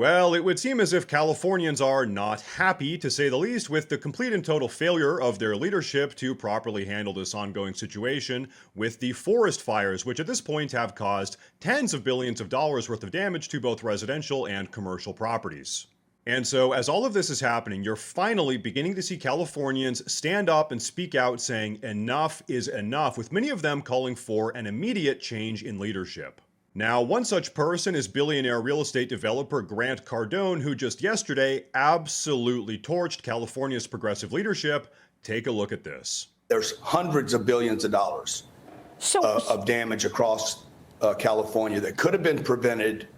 Well, it would seem as if Californians are not happy, to say the least, with the complete and total failure of their leadership to properly handle this ongoing situation with the forest fires, which at this point have caused tens of billions of dollars worth of damage to both residential and commercial properties. And so, as all of this is happening, you're finally beginning to see Californians stand up and speak out saying enough is enough, with many of them calling for an immediate change in leadership. Now, one such person is billionaire real estate developer Grant Cardone, who just yesterday absolutely torched California's progressive leadership. Take a look at this. There's hundreds of billions of dollars of damage across California that could have been prevented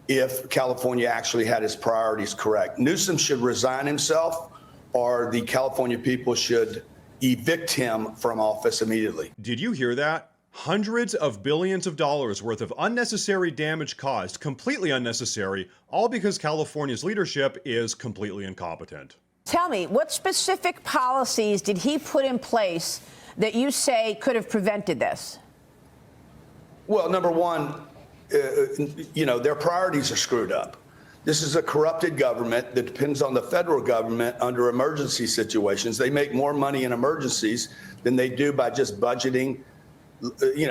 if California actually had its priorities correct. Newsom should resign himself, or the California people should evict him from office immediately. Did you hear that? Hundreds of billions of dollars worth of unnecessary damage caused, completely unnecessary, all because California's leadership is completely incompetent. Tell me, what specific policies did he put in place that you say could have prevented this? Well, number one, their priorities are screwed up. This is a corrupted government that depends on the federal government under emergency situations. They make more money in emergencies than they do by just budgeting,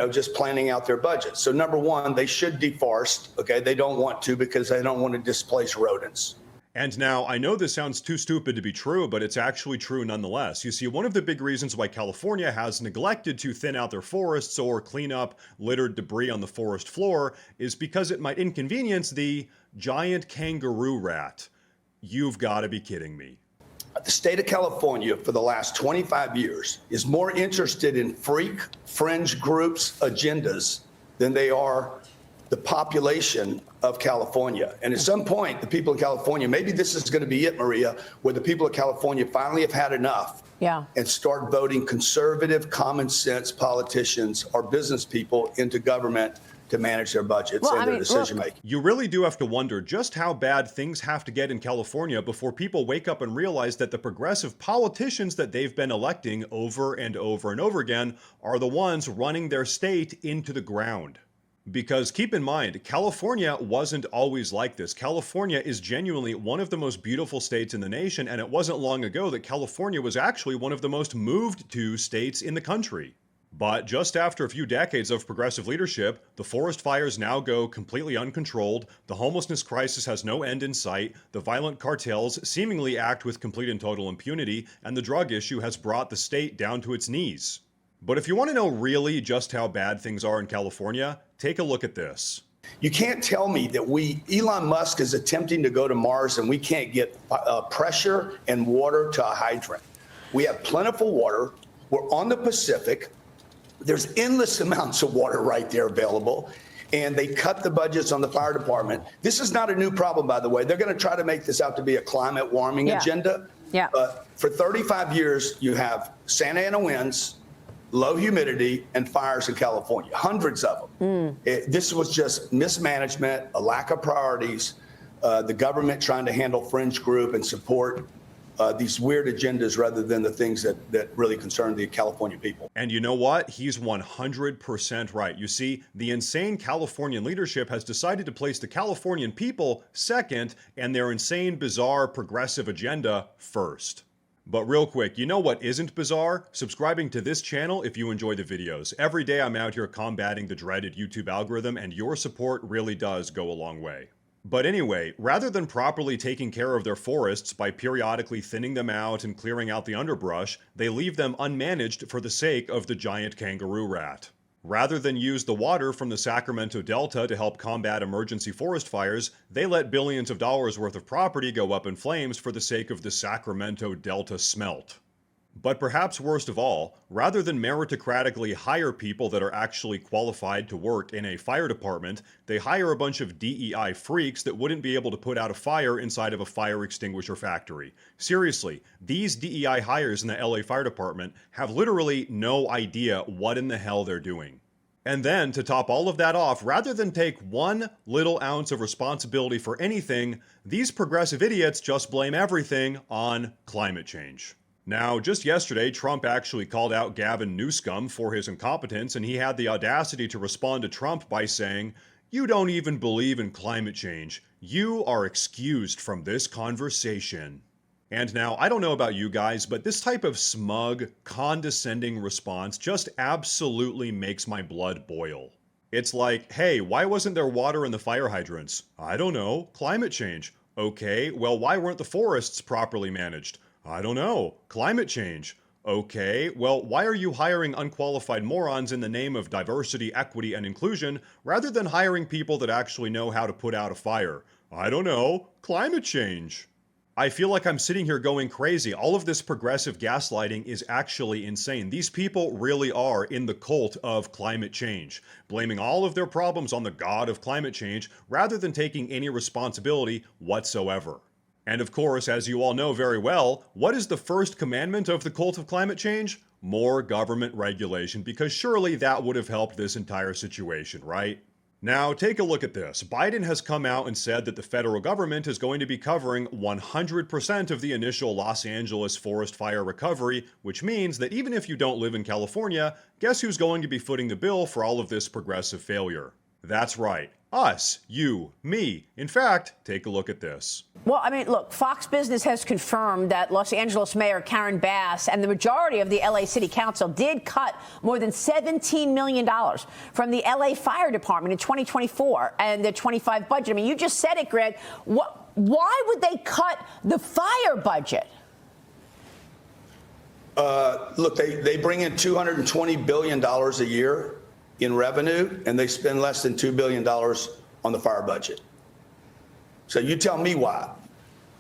just planning out their budget. So number one, they should deforest. Okay, they don't want to because they don't want to displace rodents. And now, I know this sounds too stupid to be true, but it's actually true nonetheless. You see, one of the big reasons why California has neglected to thin out their forests or clean up littered debris on the forest floor is because it might inconvenience the giant kangaroo rat. You've got to be kidding me. The state of California for the last 25 years is more interested in freak fringe groups' agendas than they are the population of California. And at some point, the people of California, maybe this is going to be it, Maria, where the people of California finally have had enough and start voting conservative, common sense politicians or business people into government to manage their budgets and their decision making. You really do have to wonder just how bad things have to get in California before people wake up and realize that the progressive politicians that they've been electing over and over and over again are the ones running their state into the ground. Because keep in mind, California wasn't always like this. California is genuinely one of the most beautiful states in the nation, and it wasn't long ago that California was actually one of the most moved to states in the country. But just after a few decades of progressive leadership, the forest fires now go completely uncontrolled, the homelessness crisis has no end in sight, the violent cartels seemingly act with complete and total impunity, and the drug issue has brought the state down to its knees. But if you want to know really just how bad things are in California, take a look at this. You can't tell me that Elon Musk is attempting to go to Mars and we can't get pressure and water to a hydrant. We have plentiful water. We're on the Pacific. There's endless amounts of water right there available. And they cut the budgets on the fire department. This is not a new problem, by the way. They're going to try to make this out to be a climate warming agenda. Yeah. For 35 years, you have Santa Ana winds, low humidity, and fires in California, hundreds of them. This was just mismanagement, a lack of priorities, the government trying to handle fringe group and support these weird agendas rather than the things that really concern the California people. And you know what? He's 100% right. You see, the insane Californian leadership has decided to place the Californian people second and their insane, bizarre, progressive agenda first. But real quick, you know what isn't bizarre? Subscribing to this channel if you enjoy the videos. Every day I'm out here combating the dreaded YouTube algorithm, and your support really does go a long way. But anyway, rather than properly taking care of their forests by periodically thinning them out and clearing out the underbrush, they leave them unmanaged for the sake of the giant kangaroo rat. Rather than use the water from the Sacramento Delta to help combat emergency forest fires, they let billions of dollars worth of property go up in flames for the sake of the Sacramento Delta smelt. But perhaps worst of all, rather than meritocratically hire people that are actually qualified to work in a fire department, they hire a bunch of DEI freaks that wouldn't be able to put out a fire inside of a fire extinguisher factory. Seriously, these DEI hires in the LA Fire Department have literally no idea what in the hell they're doing. And then, to top all of that off, rather than take one little ounce of responsibility for anything, these progressive idiots just blame everything on climate change. Now, just yesterday, Trump actually called out Gavin Newsom for his incompetence, and he had the audacity to respond to Trump by saying, you don't even believe in climate change. You are excused from this conversation. And now, I don't know about you guys, but this type of smug, condescending response just absolutely makes my blood boil. It's like, hey, why wasn't there water in the fire hydrants? I don't know. Climate change. Okay, well, why weren't the forests properly managed? I don't know. Climate change. Okay, well, why are you hiring unqualified morons in the name of diversity, equity, and inclusion rather than hiring people that actually know how to put out a fire? I don't know. Climate change. I feel like I'm sitting here going crazy. All of this progressive gaslighting is actually insane. These people really are in the cult of climate change, blaming all of their problems on the god of climate change rather than taking any responsibility whatsoever. And of course, as you all know very well, what is the first commandment of the cult of climate change? More government regulation, because surely that would have helped this entire situation, right? Now, take a look at this. Biden has come out and said that the federal government is going to be covering 100% of the initial Los Angeles forest fire recovery, which means that even if you don't live in California, guess who's going to be footing the bill for all of this progressive failure? That's right. Us, you, me. In fact, take a look at this. Well, I mean, look, Fox Business has confirmed that Los Angeles Mayor Karen Bass and the majority of the LA City Council did cut more than $17 million from the LA Fire Department in 2024 and the 25 budget. I mean, you just said it, Greg. Why would they cut the fire budget? Look, they bring in $220 billion a year in revenue, and they spend less than $2 billion on the fire budget. So you tell me why.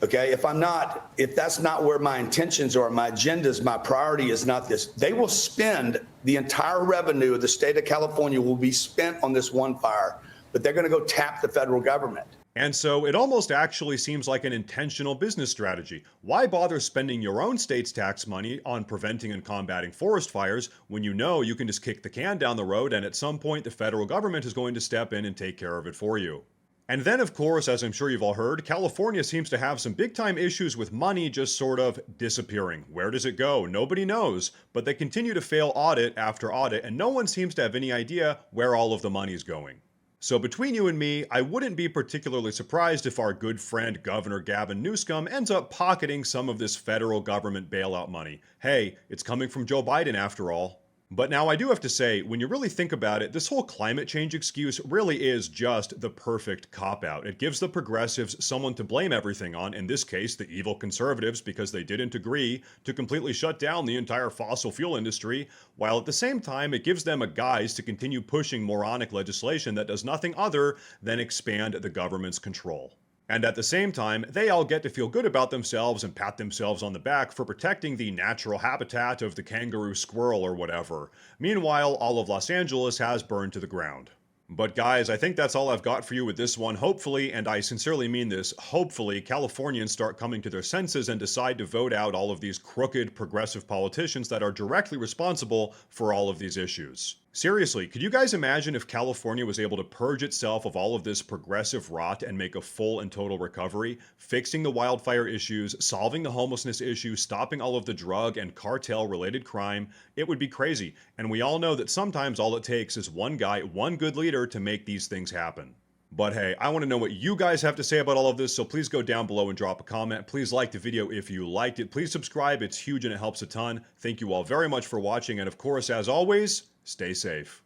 Okay, if that's not where my intentions are, my agendas, my priority is not this. They will spend the entire revenue of the state of California will be spent on this one fire, but they're going to go tap the federal government. And so it almost actually seems like an intentional business strategy. Why bother spending your own state's tax money on preventing and combating forest fires when you know you can just kick the can down the road and at some point the federal government is going to step in and take care of it for you? And then, of course, as I'm sure you've all heard, California seems to have some big-time issues with money just sort of disappearing. Where does it go? Nobody knows, but they continue to fail audit after audit, and no one seems to have any idea where all of the money's going. So between you and me, I wouldn't be particularly surprised if our good friend Governor Gavin Newsom ends up pocketing some of this federal government bailout money. Hey, it's coming from Joe Biden after all. But now I do have to say, when you really think about it, this whole climate change excuse really is just the perfect cop-out. It gives the progressives someone to blame everything on, in this case, the evil conservatives, because they didn't agree to completely shut down the entire fossil fuel industry, while at the same time it gives them a guise to continue pushing moronic legislation that does nothing other than expand the government's control. And at the same time, they all get to feel good about themselves and pat themselves on the back for protecting the natural habitat of the kangaroo squirrel or whatever. Meanwhile, all of Los Angeles has burned to the ground. But guys, I think that's all I've got for you with this one. Hopefully, and I sincerely mean this, hopefully Californians start coming to their senses and decide to vote out all of these crooked progressive politicians that are directly responsible for all of these issues. Seriously, could you guys imagine if California was able to purge itself of all of this progressive rot and make a full and total recovery, fixing the wildfire issues, solving the homelessness issue, stopping all of the drug and cartel-related crime? It would be crazy. And we all know that sometimes all it takes is one guy, one good leader to make these things happen. But hey, I want to know what you guys have to say about all of this, so please go down below and drop a comment. Please like the video if you liked it. Please subscribe, it's huge and it helps a ton. Thank you all very much for watching, and of course, as always, stay safe.